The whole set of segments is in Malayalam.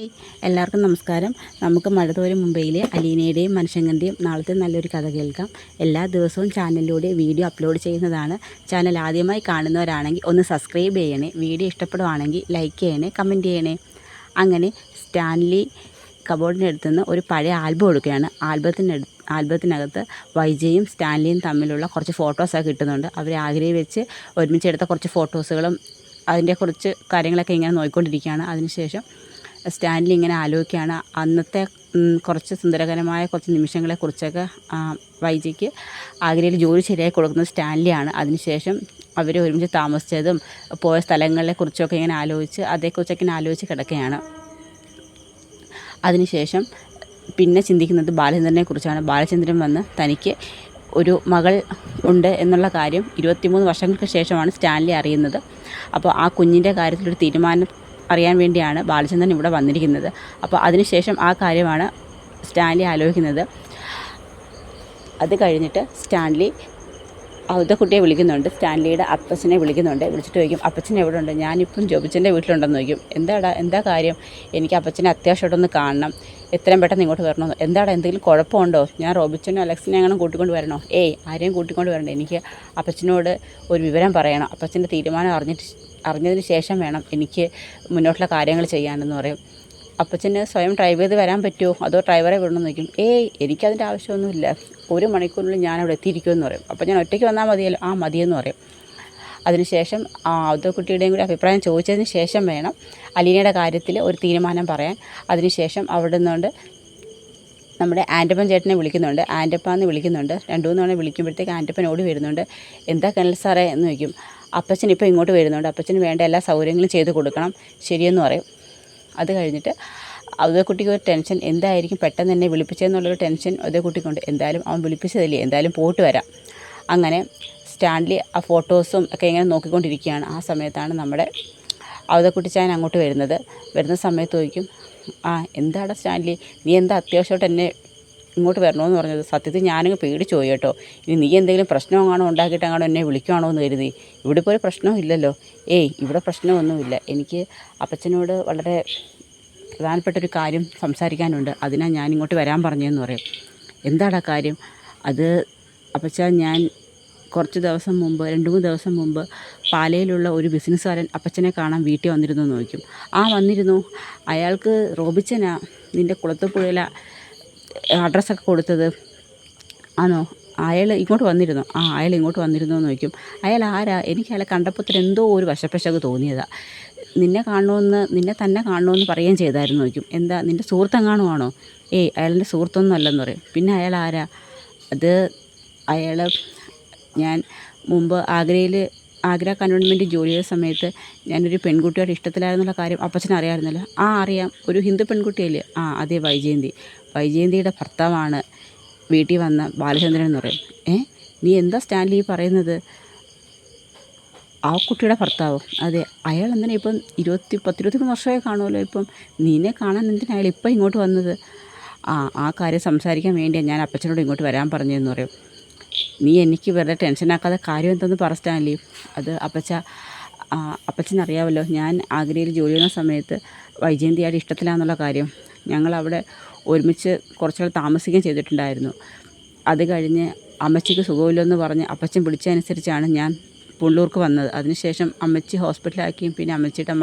എല്ലാവർക്കും നമസ്കാരം. നമുക്ക് മഴതോരും മുംബൈയിലെ അലീനയുടെയും മനുഷ്യൻ്റെയും നാളത്തെ നല്ലൊരു കഥ കേൾക്കാം. എല്ലാ ദിവസവും ചാനലിലൂടെ വീഡിയോ അപ്ലോഡ് ചെയ്യുന്നതാണ്. ചാനൽ ആദ്യമായി കാണുന്നവരാണെങ്കിൽ ഒന്ന് സബ്സ്ക്രൈബ് ചെയ്യണേ. വീഡിയോ ഇഷ്ടപ്പെടുവാണെങ്കിൽ ലൈക്ക് ചെയ്യണേ, കമൻറ്റ് ചെയ്യണേ. അങ്ങനെ സ്റ്റാൻലി കബോർഡിനടുത്തുനിന്ന് ഒരു പഴയ ആൽബം എടുക്കുകയാണ്. ആൽബത്തിനകത്ത് വൈജയും സ്റ്റാൻലിയും തമ്മിലുള്ള കുറച്ച് ഫോട്ടോസൊക്കെ കിട്ടുന്നുണ്ട്. അവർ ആഗ്രഹി വെച്ച് ഒരുമിച്ചെടുത്ത കുറച്ച് ഫോട്ടോസുകളും അതിൻ്റെ കുറച്ച് കാര്യങ്ങളൊക്കെ ഇങ്ങനെ നോക്കിക്കൊണ്ടിരിക്കുകയാണ്. അതിനുശേഷം സ്റ്റാൻലി ഇങ്ങനെ ആലോചിക്കുകയാണ് അന്നത്തെ കുറച്ച് സുന്ദരകരമായ കുറച്ച് നിമിഷങ്ങളെക്കുറിച്ചൊക്കെ. വൈജയ്ക്ക് ആഗ്രയിൽ ജോലി ശരിയായി കൊടുക്കുന്നത് സ്റ്റാൻലിയാണ്. അതിനുശേഷം അവർ ഒരുമിച്ച് താമസിച്ചതും പോയ സ്ഥലങ്ങളെക്കുറിച്ചൊക്കെ ഇങ്ങനെ അതേക്കുറിച്ചൊക്കെ ഇങ്ങനെ ആലോചിച്ച് കിടക്കുകയാണ്. അതിനുശേഷം പിന്നെ ചിന്തിക്കുന്നത് ബാലചന്ദ്രനെക്കുറിച്ചാണ്. ബാലചന്ദ്രൻ വന്ന് തനിക്ക് ഒരു മകൾ ഉണ്ട് എന്നുള്ള കാര്യം 23 വർഷങ്ങൾക്ക് ശേഷമാണ് സ്റ്റാൻലി അറിയുന്നത്. അപ്പോൾ ആ കുഞ്ഞിൻ്റെ കാര്യത്തിലൊരു തീരുമാനം അറിയാൻ വേണ്ടിയാണ് ബാലചന്ദ്രൻ ഇവിടെ വന്നിരിക്കുന്നത്. അപ്പോൾ അതിനുശേഷം ആ കാര്യമാണ് സ്റ്റാൻലി ആലോചിക്കുന്നത്. അത് കഴിഞ്ഞിട്ട് സ്റ്റാൻലി കുട്ടിയെ വിളിക്കുന്നുണ്ട്. സ്റ്റാൻലിയുടെ അപ്പച്ചനെ വിളിക്കുന്നുണ്ട്. വിളിച്ചിട്ട് ചോദിക്കും, അപ്പച്ചൻ എവിടെ ഉണ്ട്? ഞാനിപ്പം ജോബിച്ചൻ്റെ വീട്ടിലുണ്ടെന്ന് ചോദിക്കും. എന്താ കാര്യം? എനിക്ക് അപ്പച്ചനെ അത്യാവശ്യമായിട്ടൊന്ന് കാണണം. എത്രയും പെട്ടെന്ന് ഇങ്ങോട്ട് വരണോ? എന്തെങ്കിലും കുഴപ്പമുണ്ടോ? ഞാൻ റോബിച്ചനോ അലക്സിനെ അങ്ങനെ കൂട്ടിക്കൊണ്ട് വരണോ? ആരെയും കൂട്ടിക്കൊണ്ട് വരണ്ട. എനിക്ക് അപ്പച്ചനോട് ഒരു വിവരം പറയണം. അപ്പച്ചൻ്റെ തീരുമാനം അറിഞ്ഞതിന് ശേഷം വേണം എനിക്ക് മുന്നോട്ടുള്ള കാര്യങ്ങൾ ചെയ്യാനെന്ന് പറയും. അപ്പച്ചന് സ്വയം ഡ്രൈവ് ചെയ്ത് വരാൻ പറ്റുമോ? അതോ ഡ്രൈവറെ വിടണമെന്ന് ചോദിക്കും. എനിക്കതിൻ്റെ ആവശ്യമൊന്നുമില്ല. 1 മണിക്കൂറിനുള്ളിൽ ഞാനവിടെ എത്തിയിരിക്കുമെന്ന് പറയും. അപ്പോൾ ഞാൻ ഒറ്റയ്ക്ക് വന്നാൽ മതിയല്ലോ? മതിയെന്ന് പറയും. അതിനുശേഷം കുട്ടിയുടെയും കൂടി അഭിപ്രായം ചോദിച്ചതിന് ശേഷം വേണം അലീനയുടെ കാര്യത്തിൽ ഒരു തീരുമാനം പറയാൻ. അതിനുശേഷം അവിടെ നിന്നുകൊണ്ട് നമ്മുടെ ആൻ്റപ്പൻ ചേട്ടനെ വിളിക്കുന്നുണ്ട്. ആൻ്റപ്പാന്ന് വിളിക്കുന്നുണ്ട്. 2-3 തവണ വിളിക്കുമ്പോഴത്തേക്ക് ആൻ്റപ്പൻ ഓടി വരുന്നുണ്ട്. എന്താ കനൽ സാറേ എന്ന് ചോദിക്കും. അപ്പച്ചൻ ഇപ്പോൾ ഇങ്ങോട്ട് വരുന്നുണ്ട്. അപ്പച്ചന് വേണ്ട എല്ലാ സൗകര്യങ്ങളും ചെയ്ത് കൊടുക്കണം. ശരിയെന്ന് പറയും. അത് കഴിഞ്ഞിട്ട് കുട്ടിക്ക് ഒരു ടെൻഷൻ, എന്തായിരിക്കും പെട്ടെന്ന് എന്നെ വിളിപ്പിച്ചതെന്നുള്ളൊരു ടെൻഷൻ കുട്ടിക്കുണ്ട്. എന്തായാലും അവൻ വിളിപ്പിച്ചതല്ലേ, എന്തായാലും പോയിട്ട് വരാം. അങ്ങനെ സ്റ്റാൻലി ആ ഫോട്ടോസും ഒക്കെ ഇങ്ങനെ നോക്കിക്കൊണ്ടിരിക്കുകയാണ്. ആ സമയത്താണ് നമ്മുടെ കുട്ടിച്ചായൻ അങ്ങോട്ട് വരുന്ന സമയത്ത് ചോദിക്കും, എന്താടാ സ്റ്റാൻലി, നീ എന്താ അത്യാവശ്യമായിട്ട് എന്നെ ഇങ്ങോട്ട് വരണമെന്ന് പറഞ്ഞത്? സത്യത്തിൽ ഞാനങ്ങ് പേടിച്ചു പോയി കേട്ടോ. ഇനി നീ എന്തെങ്കിലും പ്രശ്നമെങ്ങാണോ ഉണ്ടാക്കിയിട്ടെങ്ങാണോ എന്നെ വിളിക്കുകയാണോ എന്ന് കരുതി. ഇവിടെ ഇപ്പോൾ ഒരു പ്രശ്നവും ഇല്ലല്ലോ. ഇവിടെ പ്രശ്നമൊന്നുമില്ല. എനിക്ക് അപ്പച്ചനോട് വളരെ പ്രധാനപ്പെട്ടൊരു കാര്യം സംസാരിക്കാനുണ്ട്. അതിനാണ് ഞാൻ ഇങ്ങോട്ട് വരാൻ പറഞ്ഞതെന്ന് പറയും. എന്താടാ കാര്യം? അത് അപ്പച്ചാ, ഞാൻ കുറച്ച് ദിവസം മുമ്പ് 2-3 ദിവസം മുമ്പ് പാലയിലുള്ള ഒരു ബിസിനസ്സുകാരൻ അപ്പച്ചനെ കാണാൻ വീട്ടിൽ വന്നിരുന്നു എന്ന് ചോദിക്കും. വന്നിരുന്നു. അയാൾക്ക് റോബിച്ചനാ നിൻ്റെ കുളത്തുപുഴയിലെ അഡ്രസ്സൊക്കെ കൊടുത്തത്. ആണോ? അയാൾ ഇങ്ങോട്ട് വന്നിരുന്നു. അയാൾ ഇങ്ങോട്ട് വന്നിരുന്നു എന്ന് ചോദിക്കും. അയാൾ ആരാ? എനിക്ക് അയാളെ കണ്ടപ്പോൾ എന്തോ ഒരു വശപ്പശക് തോന്നിയതാണ്. നിന്നെ തന്നെ കാണണമെന്ന് പറയുകയും ചെയ്തായിരുന്നു ചോദിക്കും. എന്താ, നിൻ്റെ സുഹൃത്തെങ്ങാണുമാണോ? അയാളുടെ സുഹൃത്തൊന്നും അല്ലെന്ന് പറയും. പിന്നെ അയാൾ ആരാ? അയാൾ ഞാൻ മുമ്പ് ആഗ്ര കന്റോൺമെൻറ്റ് ജോലി ചെയ്ത സമയത്ത് ഞാനൊരു പെൺകുട്ടിയോട് ഇഷ്ടത്തിലായിരുന്നുള്ള കാര്യം അപ്പച്ചന് അറിയാമായിരുന്നല്ലോ. അറിയാം. ഒരു ഹിന്ദു പെൺകുട്ടിയല്ലേ? അതെ, വൈജയന്തിയുടെ ഭർത്താവാണ് വീട്ടിൽ വന്ന ബാലചന്ദ്രൻ എന്ന് പറയും. നീ എന്താ സ്റ്റാൻലി പറയുന്നത്? ആ കുട്ടിയുടെ ഭർത്താവോ? അതെ. അയാൾ എന്തിനാ ഇപ്പം 10-23 വർഷമായി കാണുമല്ലോ. ഇപ്പം നിന്നെ കാണാൻ എന്തിനാ അയാൾ ഇപ്പം ഇങ്ങോട്ട് വന്നത്? ആ കാര്യം സംസാരിക്കാൻ വേണ്ടിയാണ് ഞാൻ അപ്പച്ചനോട് ഇങ്ങോട്ട് വരാൻ പറഞ്ഞതെന്ന് പറയും. നീ എനിക്ക് വെറുതെ ടെൻഷനാക്കാതെ കാര്യം എന്തെന്ന് പറ സ്റ്റാൻലി. അത് അപ്പച്ചനറിയാമല്ലോ, ഞാൻ ആഗ്രയിൽ ജോലി ചെയ്യുന്ന സമയത്ത് വൈജയന്തിയായിട്ട് ഇഷ്ടത്തിലാണെന്നുള്ള കാര്യം. ഞങ്ങളവിടെ ഒരുമിച്ച് കുറച്ചുനാൾ താമസിക്കുകയും ചെയ്തിട്ടുണ്ടായിരുന്നു. അത് കഴിഞ്ഞ് അമ്മച്ചിക്ക് സുഖമില്ലെന്ന് പറഞ്ഞ് അപ്പച്ചൻ വിളിച്ചതനുസരിച്ചാണ് ഞാൻ പുള്ളൂർക്ക് വന്നത്. അതിനുശേഷം അമ്മച്ചി ഹോസ്പിറ്റലാക്കിയും പിന്നെ അമ്മച്ചിയുടെ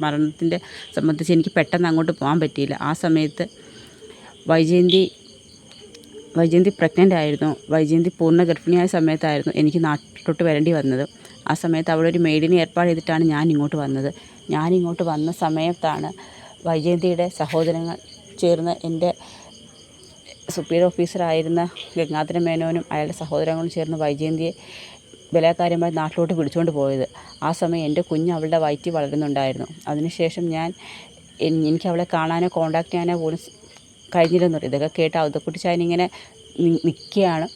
മരണത്തിൻ്റെ സംബന്ധിച്ച് എനിക്ക് പെട്ടെന്ന് അങ്ങോട്ട് പോകാൻ പറ്റിയില്ല. ആ സമയത്ത് വൈജയന്തി പ്രഗ്നൻ്റ് ആയിരുന്നു. വൈജയന്തി പൂർണ്ണ ഗർഭിണിയായ സമയത്തായിരുന്നു എനിക്ക് നാട്ടിലോട്ട് വരേണ്ടി വന്നത്. ആ സമയത്ത് അവിടെ ഒരു മെയ്ഡിനെ ഏർപ്പാട് ചെയ്തിട്ടാണ് ഞാൻ ഇങ്ങോട്ട് വന്നത്. ഞാനിങ്ങോട്ട് വന്ന സമയത്താണ് വൈജയന്തിയുടെ സഹോദരങ്ങൾ ചേർന്ന് എൻ്റെ സുപ്പീരിയർ ഓഫീസറായിരുന്ന ഗംഗാധര മേനോനും അയാളുടെ സഹോദരങ്ങളും ചേർന്ന് വൈജയന്തിയെ ബലാത്കാരമായി നാട്ടിലോട്ട് പിടിച്ചുകൊണ്ട് പോയത്. ആ സമയം എൻ്റെ കുഞ്ഞ് അവളുടെ വയറ്റിൽ വളരുന്നുണ്ടായിരുന്നു. അതിനുശേഷം എനിക്ക് അവളെ കാണാനോ കോണ്ടാക്ട് ചെയ്യാനോ പോലും കഴിഞ്ഞില്ലെന്ന് പറയും. ഇതൊക്കെ കേട്ട് അവതക്കുട്ടിച്ചായനിങ്ങനെ നിൽക്കുകയാണ്.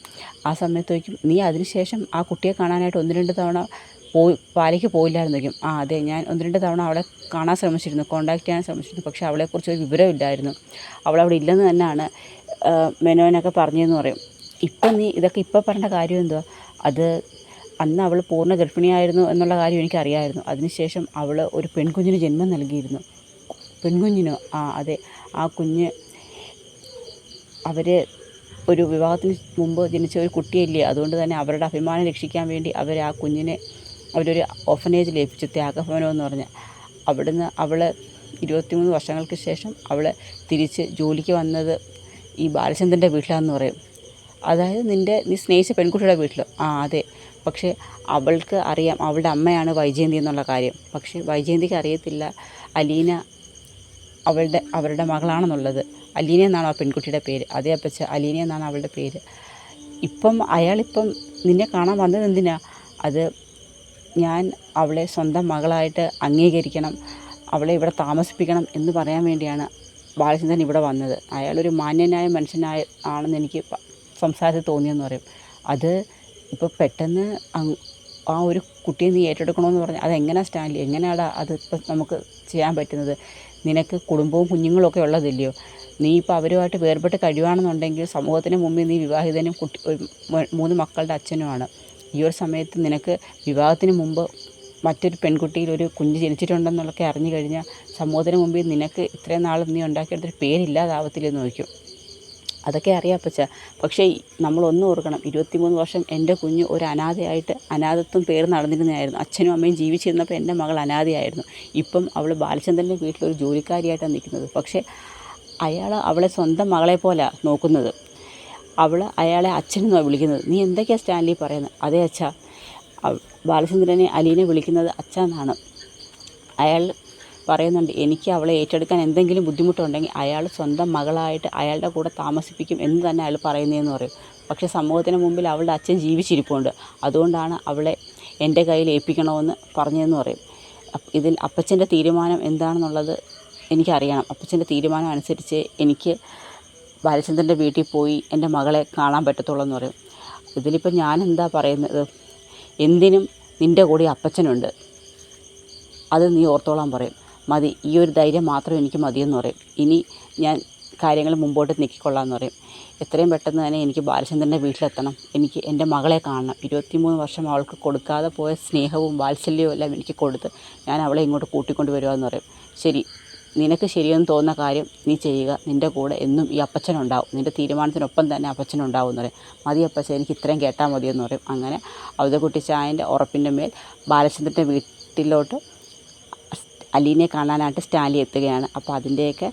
ആ സമയത്ത് ചോദിക്കും, നീ അതിനുശേഷം ആ കുട്ടിയെ കാണാനായിട്ട് 1-2 തവണ പാലയ്ക്ക് പോയില്ലായിരുന്നു ചോദിക്കും. അതെ, ഞാൻ 1-2 തവണ അവളെ കാണാൻ ശ്രമിച്ചിരുന്നു, കോണ്ടാക്ട് ചെയ്യാൻ ശ്രമിച്ചിരുന്നു. പക്ഷേ അവളെക്കുറിച്ച് ഒരു വിവരമില്ലായിരുന്നു. അവളവിടെ ഇല്ലെന്ന് തന്നെയാണ് മെനോനൊക്കെ പറഞ്ഞതെന്ന് പറയും. നീ ഇതൊക്കെ പറയേണ്ട കാര്യം എന്തുവാ? അന്ന് അവൾ പൂർണ്ണ ഗർഭിണിയായിരുന്നു എന്നുള്ള കാര്യം എനിക്കറിയാമായിരുന്നു. അതിനുശേഷം അവൾ ഒരു പെൺകുഞ്ഞിന് ജന്മം നൽകിയിരുന്നു. പെൺകുഞ്ഞിനോ? ആ അതെ, ആ കുഞ്ഞ് അവർ ഒരു വിവാഹത്തിന് മുമ്പ് ജനിച്ച ഒരു കുട്ടിയല്ലേ, അതുകൊണ്ട് തന്നെ അവരുടെ അഭിമാനം രക്ഷിക്കാൻ വേണ്ടി അവർ ആ കുഞ്ഞിനെ അവരൊരു ഓർഫനേജിൽ ഏൽപ്പിച്ചു, ത്യാഗഭവനം എന്ന് പറഞ്ഞ്. അവിടുന്ന് അവൾ 23 വർഷങ്ങൾക്ക് ശേഷം അവൾ തിരിച്ച് ജോലിക്ക് വന്നത് ഈ ബാലചന്ദ്രൻ്റെ വീട്ടിലാണെന്ന് പറയും. അതായത് നീ സ്നേഹിച്ച പെൺകുട്ടിയുടെ വീട്ടിൽ. ആ അതെ. പക്ഷേ അവൾക്ക് അറിയാം അവളുടെ അമ്മയാണ് വൈജയന്തി എന്നുള്ള കാര്യം. പക്ഷേ വൈജയന്തിക്ക് അറിയത്തില്ല അലീന അവരുടെ മകളാണെന്നുള്ളത്. അലീന എന്നാണ് ആ പെൺകുട്ടിയുടെ പേര്. അതേ അപ്പച്ച, അലീന എന്നാണ് അവളുടെ പേര്. അയാളിപ്പം നിന്നെ കാണാൻ വന്നത് എന്തിനാ? അത് ഞാൻ അവളെ സ്വന്തം മകളായിട്ട് അംഗീകരിക്കണം, അവളെ ഇവിടെ താമസിപ്പിക്കണം എന്ന് പറയാൻ വേണ്ടിയാണ് ബാലചന്ദ്രൻ ഇവിടെ വന്നത്. അയാളൊരു മാന്യനായ ആണെന്ന് എനിക്ക് സംസാരത്തിൽ തോന്നിയെന്ന് പറയും. അത് ഇപ്പോൾ പെട്ടെന്ന് ആ ഒരു കുട്ടിയെ നീ ഏറ്റെടുക്കണമെന്ന് പറഞ്ഞാൽ അതെങ്ങനെയാണ് സ്റ്റാൻലി, എങ്ങനെയാണ് അത് ഇപ്പം നമുക്ക് ചെയ്യാൻ പറ്റുന്നത്? നിനക്ക് കുടുംബവും കുഞ്ഞുങ്ങളൊക്കെ ഉള്ളതില്ലയോ? നീ ഇപ്പോൾ അവരുമായിട്ട് വേർപെട്ട് കഴിയുകയാണെന്നുണ്ടെങ്കിൽ സമൂഹത്തിന് മുമ്പിൽ നീ വിവാഹിതനും 3 മക്കളുടെ അച്ഛനുമാണ്. ഈ ഒരു സമയത്ത് നിനക്ക് വിവാഹത്തിന് മുമ്പ് മറ്റൊരു പെൺകുട്ടിയിൽ ഒരു കുഞ്ഞ് ജനിച്ചിട്ടുണ്ടെന്നുള്ളതൊക്കെ അറിഞ്ഞു കഴിഞ്ഞാൽ സമൂഹത്തിന് മുമ്പിൽ നിനക്ക് ഇത്രയും നാൾ നീ ഉണ്ടാക്കിയെടുത്തൊരു പേരില്ലാതാവത്തില്ലെന്ന് ചോദിക്കും. അതൊക്കെ അറിയാം അപ്പച്ച. പക്ഷേ നമ്മളൊന്നും ഓർക്കണം, 23 വർഷം എൻ്റെ കുഞ്ഞ് ഒരു അനാഥയായിട്ട് അനാഥത്വം പേര് നടന്നിരുന്നതായിരുന്നു. അച്ഛനും അമ്മയും ജീവിച്ചിരുന്നപ്പോൾ എൻ്റെ മകൾ അനാഥയായിരുന്നു. ഇപ്പം അവൾ ബാലചന്ദ്രൻ്റെ വീട്ടിലൊരു ജോലിക്കാരിയായിട്ടാണ് നിൽക്കുന്നത്. പക്ഷേ അയാൾ അവളെ സ്വന്തം മകളെ പോലെയാണ് നോക്കുന്നത്. അയാളെ അച്ഛനെന്നാണ് വിളിക്കുന്നത്. നീ എന്തൊക്കെയാണ് സ്റ്റാൻലി പറയുന്നത്? അതേ അച്ഛാ, ബാലചന്ദ്രനെ അലീനെ വിളിക്കുന്നത് അച്ഛ എന്നാണ്. അയാൾ പറയുന്നുണ്ട്, എനിക്ക് അവളെ ഏറ്റെടുക്കാൻ എന്തെങ്കിലും ബുദ്ധിമുട്ടുണ്ടെങ്കിൽ അയാൾ സ്വന്തം മകളായിട്ട് അയാളുടെ കൂടെ താമസിപ്പിക്കും എന്ന് തന്നെ അയാൾ പറയുന്നതെന്ന് പറയും. പക്ഷേ സമൂഹത്തിന് മുമ്പിൽ അവളുടെ അച്ഛൻ ജീവിച്ചിരിപ്പുണ്ട്, അതുകൊണ്ടാണ് അവളെ എൻ്റെ കയ്യിൽ ഏൽപ്പിക്കണമെന്ന് പറഞ്ഞതെന്ന് പറയും. ഇതിൽ അപ്പച്ചൻ്റെ തീരുമാനം എന്താണെന്നുള്ളത് എനിക്കറിയണം. അപ്പച്ചൻ്റെ തീരുമാനം അനുസരിച്ച് എനിക്ക് ബാലചന്ദ്രൻ്റെ വീട്ടിൽ പോയി എൻ്റെ മകളെ കാണാൻ പറ്റത്തുള്ളൂ എന്ന് പറയും. ഇതിലിപ്പോൾ ഞാൻ എന്താ പറയുന്നത്? എന്തിനും നിൻ്റെ കൂടെ അപ്പച്ചനുണ്ട്, അത് നീ ഓർത്തോളാൻ പറയും. മതി, ഈ ഒരു ധൈര്യം മാത്രം എനിക്ക് മതിയെന്ന് പറയും. ഇനി ഞാൻ കാര്യങ്ങൾ മുമ്പോട്ട് നീക്കിക്കൊള്ളാമെന്ന് പറയും. എത്രയും പെട്ടെന്ന് തന്നെ എനിക്ക് ബാലചന്ദ്രൻ്റെ വീട്ടിലെത്തണം, എനിക്ക് എൻ്റെ മകളെ കാണണം. 23 വർഷം അവൾക്ക് കൊടുക്കാതെ പോയ സ്നേഹവും വാത്സല്യവും എല്ലാം എനിക്ക് കൊടുത്ത് ഞാൻ അവളെ ഇങ്ങോട്ട് കൂട്ടിക്കൊണ്ട് വരുവാന്ന് പറയും. ശരി, നിനക്ക് ശരിയെന്ന് തോന്നുന്ന കാര്യം നീ ചെയ്യുക, നിൻ്റെ കൂടെ എന്നും ഈ അപ്പച്ചനുണ്ടാവും, നിൻ്റെ തീരുമാനത്തിനൊപ്പം തന്നെ അപ്പച്ചനുണ്ടാവും എന്ന് പറയും. മതി അപ്പച്ച, എനിക്ക് ഇത്രയും കേട്ടാൽ മതിയെന്ന് പറയും. അങ്ങനെ അവതക്കുട്ടി ചായൻ്റെ ഉറപ്പിൻ്റെ മേൽ ബാലചന്ദ്രൻ്റെ വീട്ടിലോട്ട് അലീനെ കാണാനായിട്ട് സ്റ്റാൻലി എത്തുകയാണ്. അപ്പോൾ അതിൻ്റെയൊക്കെ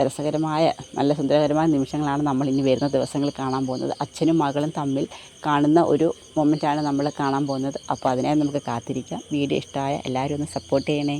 രസകരമായ നല്ല സുന്ദരകരമായ നിമിഷങ്ങളാണ് നമ്മൾ ഇനി വരുന്ന ദിവസങ്ങളിൽ കാണാൻ പോകുന്നത്. അച്ഛനും മകളും തമ്മിൽ കാണുന്ന ഒരു മൊമെൻറ്റാണ് നമ്മൾ കാണാൻ പോകുന്നത്. അപ്പോൾ അതിനായി നമുക്ക് കാത്തിരിക്കാം. വീഡിയോ ഇഷ്ടമായ എല്ലാവരും ഒന്ന് സപ്പോർട്ട് ചെയ്യണേ.